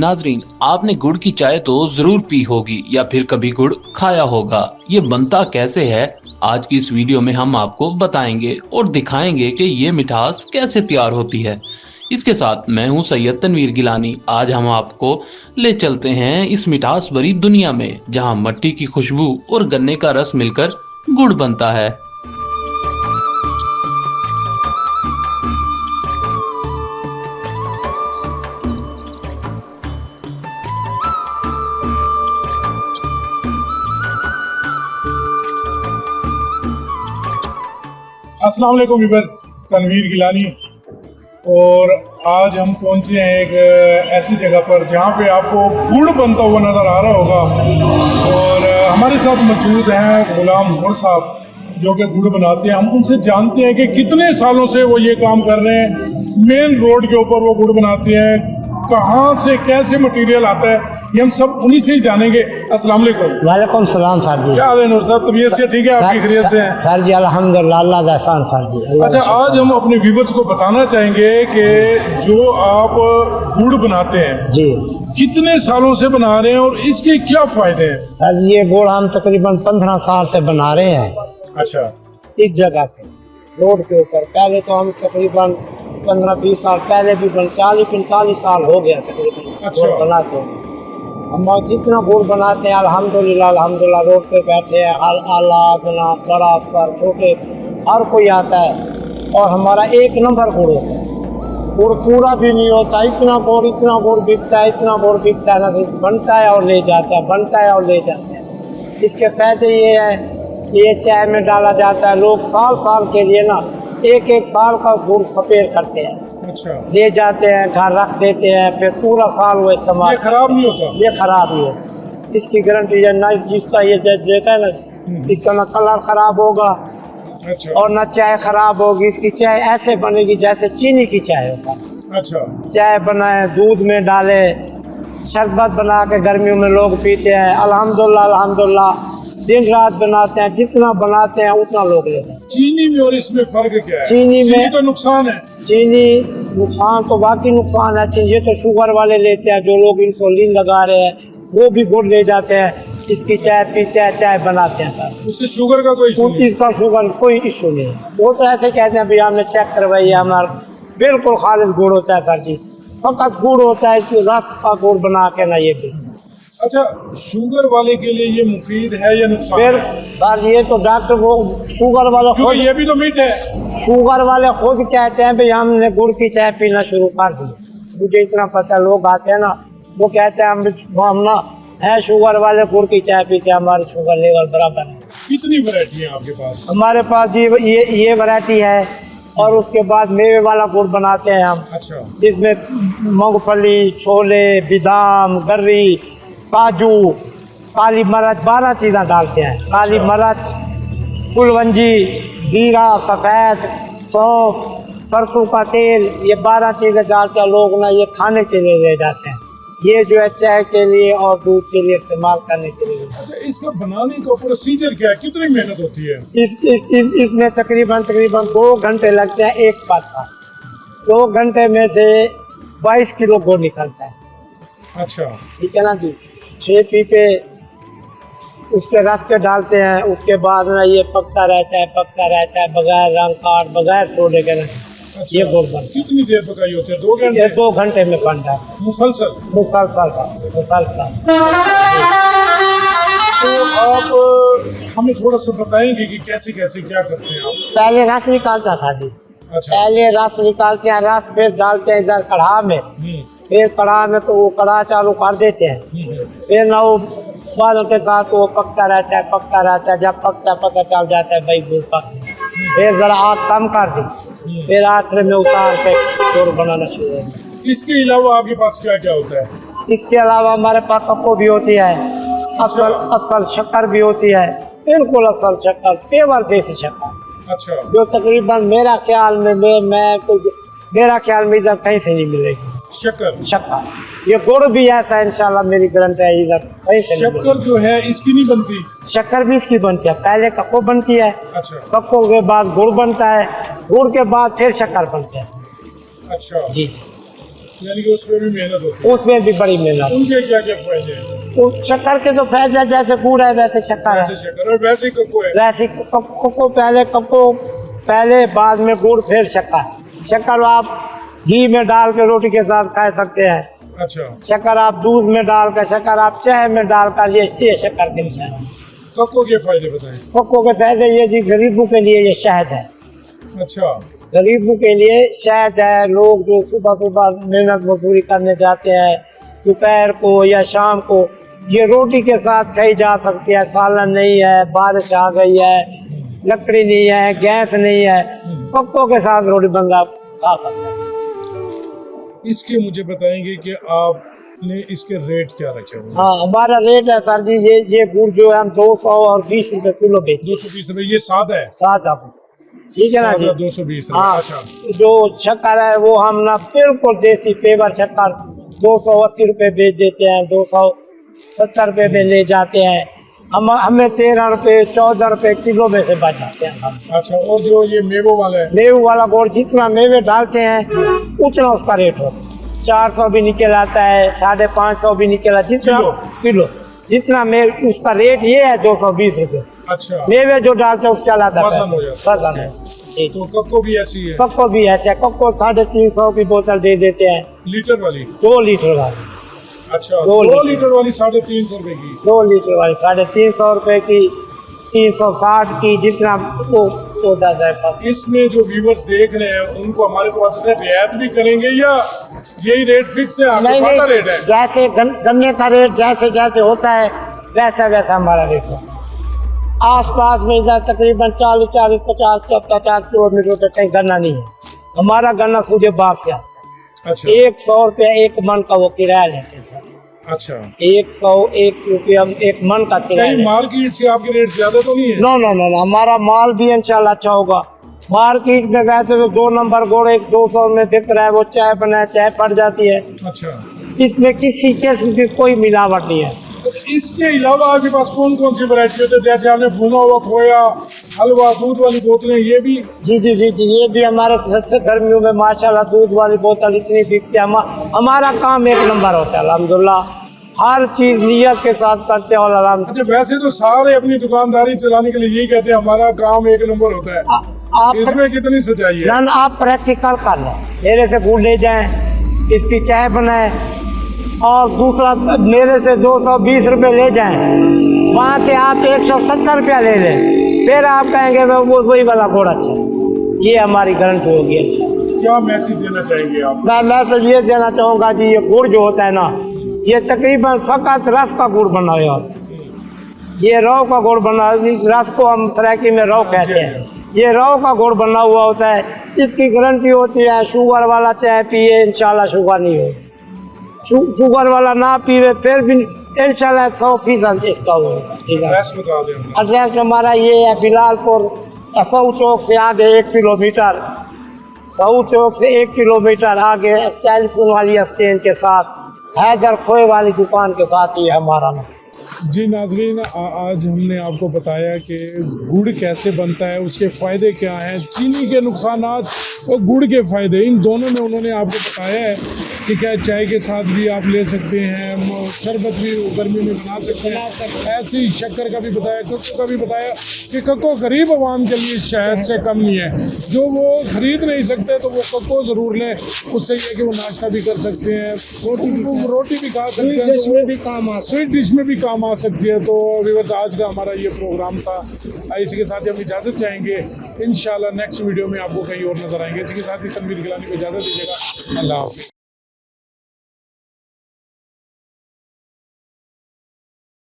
नाजरीन, आपने गुड़ की चाय तो जरूर पी होगी या फिर कभी गुड़ खाया होगा। ये बनता कैसे है, आज की इस वीडियो में हम आपको बताएंगे और दिखाएंगे कि ये मिठास कैसे तैयार होती है। इसके साथ मैं हूं सैयद तनवीर गिलानी। आज हम आपको ले चलते हैं इस मिठास भरी दुनिया में, जहां मट्टी की खुशबू और गन्ने का रस मिलकर गुड़ बनता है। अस्सलाम वालेकुम व्यूअर्स, तनवीर गिलानी। और आज हम पहुंचे हैं एक ऐसी जगह पर जहां पे आपको गुड़ बनता हुआ नज़र आ रहा होगा। और हमारे साथ मौजूद हैं गुलाम हुर साहब, जो कि गुड़ बनाते हैं। हम उनसे जानते हैं कि कितने सालों से वो ये काम कर रहे हैं। मेन रोड के ऊपर वो गुड़ बनाते हैं, कहाँ से कैसे मटेरियल आता है, ये हम सब उन्हीं से ही जानेंगे। अस्सलाम वालेकुम। वालेकुम सलाम सर जी। क्या हाल है नूर साहब, तबीयत से ठीक है? आपकी खैरियत से हैं? सर जी अल्हम्दुलिल्लाह, अल्लाह का एहसान सर जी। अच्छा, आज हम अपने व्यूवर्स को बताना चाहेंगे कि जो आप गुड़ बनाते हैं जी, कितने सालों से बना रहे हैं और इसके क्या फायदे हैं? सर जी ये गुड़ हम तकरीबन 15 साल से बना रहे हैं अच्छा, इस जगह पे रोड के ऊपर। पहले तो हम तकरीबन 15-20 साल पहले भी 40-45 साल हो गया तकरीबन अच्छा। गुड़ बनाते हैं। हम जितना गुड़ बनाते हैं अल्हम्दुलिल्लाह अल्हम्दुलिल्लाह, रोड पे बैठे हैं, आला आदना बड़ा अफसर छोटे हर कोई आता है और हमारा एक नंबर गुड़ होता है। गुड़ पूरा भी नहीं होता, इतना गुड़ बिकता है, इतना गुड़ बिकता है ना, बनता है और ले जाता है, बनता है और ले जाते हैं। इसके फायदे ये हैं, ये चाय में डाला जाता है। लोग साल साल के लिए ना एक साल का गुड़ सपेर करते हैं, अच्छा। ले जाते हैं, घर रख देते हैं, फिर पूरा साल वो इस्तेमाल। ये खराब नहीं होता? ये खराब नहीं होता, इसकी गारंटी है ना। जिसका ये देखा है ना, इसका ना कलर खराब होगा अच्छा, और ना चाय खराब होगी। इसकी चाय ऐसे बनेगी जैसे चीनी की चाय होता है। अच्छा, चाय बनाए, दूध में डाले, शरबत बना के गर्मियों में लोग पीते हैं। अल्हम्दुलिल्लाह अल्हम्दुलिल्लाह, दिन रात बनाते हैं, जितना बनाते हैं उतना लोग लेते हैं। चीनी में और इसमें फर्क क्या है? चीनी में तो नुकसान है। चीनी नुकसान तो बाकी नुकसान है। ये तो शुगर वाले लेते हैं, जो लोग इंसुलिन लगा रहे हैं वो भी गुड़ ले जाते हैं, इसकी चाय पीते हैं, चाय बनाते हैं सर। उससे शुगर का कोई इशू नहीं? इसका शुगर कोई इशू नहीं है। वो तो ऐसे कहते हैं भैया हमने चेक करवाई है, हमारा बिल्कुल खालिद गुड़ होता है सर जी। फकत गुड़ होता है कि रस का गुड़ बना के ना ये भी। अच्छा, शुगर वाले के लिए ये मुफीद है या नुकसान फिर है? सर ये तो डॉक्टर वो शुगर वाले खुद, ये भी तो मीठ है। शुगर वाले खुद कहते हैं भाई हमने गुड़ की चाय पीना शुरू कर दी। मुझे इतना पता, लोग आते हैं ना वो कहते हैं हम ना है शुगर वाले गुड़ की चाय पीते हैं, हमारे शुगर लेवल बराबर है। कितनी वैरायटी है आपके पास? हमारे पास जी ये वैरायटी है और उसके बाद मेवे वाला गुड़ बनाते हैं हम। अच्छा, जिसमें मूंगफली, छोले, बादाम, गर्री, काजू, काली मिर्च 12 चीज़ें डालते हैं। काली मिर्च, कुलवंजी, जीरा, सफ़ेद, सौंफ, सरसों का तेल, ये 12 चीज़ें डालते हैं। लोग ना ये खाने के लिए ले जाते हैं, ये जो है चाय के लिए और दूध के लिए इस्तेमाल करने के लिए। अच्छा, इसका बनाने का प्रोसीजर क्या है, कितनी मेहनत होती है? इसमें तकरीबन 2 घंटे लगते हैं एक पात का। 2 घंटे में से 22 किलो गुड़ निकलता है। अच्छा, ठीक है ना जी। 6 पीपे उसके रस के डालते हैं, उसके बाद ना ये पकता रहता है बगैर रंग काट, बगैर सोडे के ना। अच्छा, ये गुड़ बन कितनी देर पकाई होती है? 2 घंटे? 2 घंटे में बन जाता है मुसलसल। मुसलसल। तो आप हमें थोड़ा सा बताएंगे कि कैसे कैसे क्या करते हैं आप? पहले रस निकालता था जी। अच्छा, पहले रस निकालते हैं, रस फिर डालते हैं इधर कढ़ा में, फिर कढ़ा में तो वो कढ़ा चालू कर देते हैं। फिर ना वो बालों के साथ वो पकता रहता है। जब पकता पता चल जाता है भाई गुड़ पक गया। फिर जरा आग कम कर दी, फिर आँचरे में उतार के गुड़ बनाना शुरू हो गया। इसके अलावा आपके पास क्या क्या होता है? इसके अलावा हमारे पास कक्को भी होती है, असल शक्कर भी होती है, बिल्कुल असल शक्कर, पेवर जैसी शक्कर। अच्छा, जो तकरीबन मेरा ख्याल में इधर कहीं से नहीं मिलेगी शक्कर। ये गुड़ भी ऐसा इंशाल्लाह, मेरी गारंटी है, इधर कहीं से नहीं शक्कर जो है इसकी नहीं बनती? शक्कर भी इसकी बनती है। पहले कक्को बनती है, अच्छा, कक्को के बाद गुड़ बनता है, गुड़ के बाद फिर शक्कर बनती है। अच्छा जी। यानी कि उसमें भी मेहनत होती है। उसमें भी बड़ी मेहनत। उनके क्या क्या फायदे हैं? उस शक्कर के तो फायदे जैसे गुड़ है वैसे शक्कर वैसे है, शक्कर और वैसे ही कोको है। वैसे कोको पहले बाद में गुड़ फिर शक्कर। शक्कर आप घी में डाल के रोटी के साथ खा सकते हैं, अच्छा, शक्कर आप दूध में डाल कर, शक्कर आप चाय में डालकर, ये शक्कर के निशान। कोको के फायदे बताएं। कोको के फायदे ये जी गरीबों के लिए ये शहद है, अच्छा, गरीबों के लिए शहद है। लोग जो सुबह सुबह मेहनत मजदूरी करने जाते हैं दोपहर को या शाम को, ये रोटी के साथ खाई जा सकती है। सालन नहीं है, बारिश आ गई है, लकड़ी नहीं है, गैस नहीं है, कोको के साथ रोटी बंदा खा सकता है। इसके मुझे बताएंगे कि आपने इसके रेट क्या रखे हुए हैं? हाँ, हमारा रेट है सर जी, ये गुड़ जो है हम 220 रुपए किलो बेचते 220 रुपए। ये सादा है? साथ आप, ठीक है ना जी। 220 रुपए। हाँ, अच्छा, जो शक्कर है वो हम ना बिल्कुल देसी पेवर शक्कर 280 रुपए बेच देते हैं, 270 रुपए में ले जाते हैं। हमें 13 रुपए 14 रुपए किलो में से बच जाते हैं हम। अच्छा, और जो ये मेवों वाला है? मेवे वाला गुड़ जितना मेवे डालते हैं उतना उसका रेट होता है। 400 भी निकल आता है, 550 भी निकला, जितना किलो जितना उसका रेट ये है 220 रुपए। अच्छा, मेवे जो डालते हैं उसके अलावा वजन हो जाता है। ठीक। तो कोको भी ऐसी है? कोको भी ऐसे, कोको 350 की बोतल दे देते हैं, लीटर वाली? 2 लीटर वाली। अच्छा, 2 2 लीटर वाली 350 रुपए की? 2 लीटर वाली 350 रुपए की, 360 की, जितना वो होता है। इसमें जो व्यूअर्स देख रहे हैं उनको हमारे पास से रियायत भी करेंगे या यही रेट फिक्स है? आपको पता रेट है? जैसे गन्ने का रेट जैसे जैसे होता है वैसा वैसा हमारा रेट होता है। आस पास में इधर तकरीबन 40-50 किलोमीटर तक कहीं गन्ना नहीं है। हमारा गन्ना सीधे बाहर से आता है। अच्छा, 100 रुपया 1 मन का वो किराया लेते हैं सर। अच्छा, 101 रुपया 1 मन का किराया। कहीं मार्केट से आपके रेट ज्यादा तो नहीं है? नो नो नो नो, हमारा माल भी इंशाल्लाह अच्छा होगा। मार्केट में वैसे तो 2 नंबर गुड़ 200 में बिक रहा है, वो चाय बनाए चाय पड़ जाती है। अच्छा, इसमें किसी किस्म की कोई मिलावट नहीं है। तो इसके अलावा आपके पास कौन कौन सी वैरायटी होती है? जैसे आपने भुना हुआ खोया, हलवा, दूध वाली बोतलें, ये भी? जी, ये भी हमारे सबसे गर्मियों में माशाल्लाह दूध वाली बोतल इतनी बिकती है। हमारा काम 1 नंबर होता है अल्हम्दुलिल्लाह। हर चीज नियत के साथ करते हैं और अच्छा, वैसे तो सारे अपनी दुकानदारी चलाने के लिए यही कहते हैं हमारा काम 1 नंबर होता है। आप इसमें कितनी सच्चाई है? ना आप प्रैक्टिकल कर लें, मेरे से गुड़ ले जाएं, इसकी चाय बनाएं, और दूसरा मेरे से 220 रुपए ले जाएं, वहाँ से आप 170 रुपया ले लें, फिर आप कहेंगे वो वही वाला गुड़ अच्छा है। ये हमारी गारंटी होगी। अच्छा, क्या मैसेज देना चाहेंगे आप? मैं मैसेज ये देना चाहूँगा जी, ये गुड़ जो होता है ना, ये तकरीबन फकत रस का गुड़ बना हुआ होता है। ये रौ का गुड़ बना, रस को हम सरायकी में रौ कहते हैं। ये रौ का गुड़ बना हुआ होता है। इसकी गारंटी होती है शुगर वाला चाय पिए इंशाल्लाह शुगर नहीं होगी, शुगर वाला ना पीवे फिर भी इंशाल्लाह 100% इसका होगा। ठीक है, एड्रेस बता दें। एड्रेस हमारा ये है बिलालपुर, सऊ चौक से आगे 1 किलोमीटर, सऊ चौक से 1 किलोमीटर आगे टेलीफोन वाली स्टैंड के साथ हैदर खोए वाली दुकान के साथ ही हमारा नाम। जी नाज़रीन, आज हमने आपको बताया कि गुड़ कैसे बनता है, उसके फ़ायदे क्या हैं, चीनी के नुकसानात और गुड़ के फ़ायदे, इन दोनों में उन्होंने आपको बताया है कि क्या चाय के साथ भी आप ले सकते हैं, शरबत भी गर्मी में बना सकते हैं, ऐसे ही शक्कर का भी बताया, कोको का भी बताया कि कोको गरीब आवाम के लिए शहद से कम नहीं है। जो वो ख़रीद नहीं सकते तो वो कोको ज़रूर लें, उससे ये कि वो नाश्ता भी कर सकते हैं, रोटी भी खा सकते हैं, स्वीट डिश में भी काम आ सकती है। तो व्यूअर्स, आज का हमारा ये प्रोग्राम था, इसी के साथ ही हम इजाज़त चाहेंगे। इंशाल्लाह नेक्स्ट वीडियो में आपको कहीं और नज़र आएंगे। इसी के साथ ही तनवीर गिलानी को इजाज़त दीजिएगा। अल्लाह हाफ़िज़।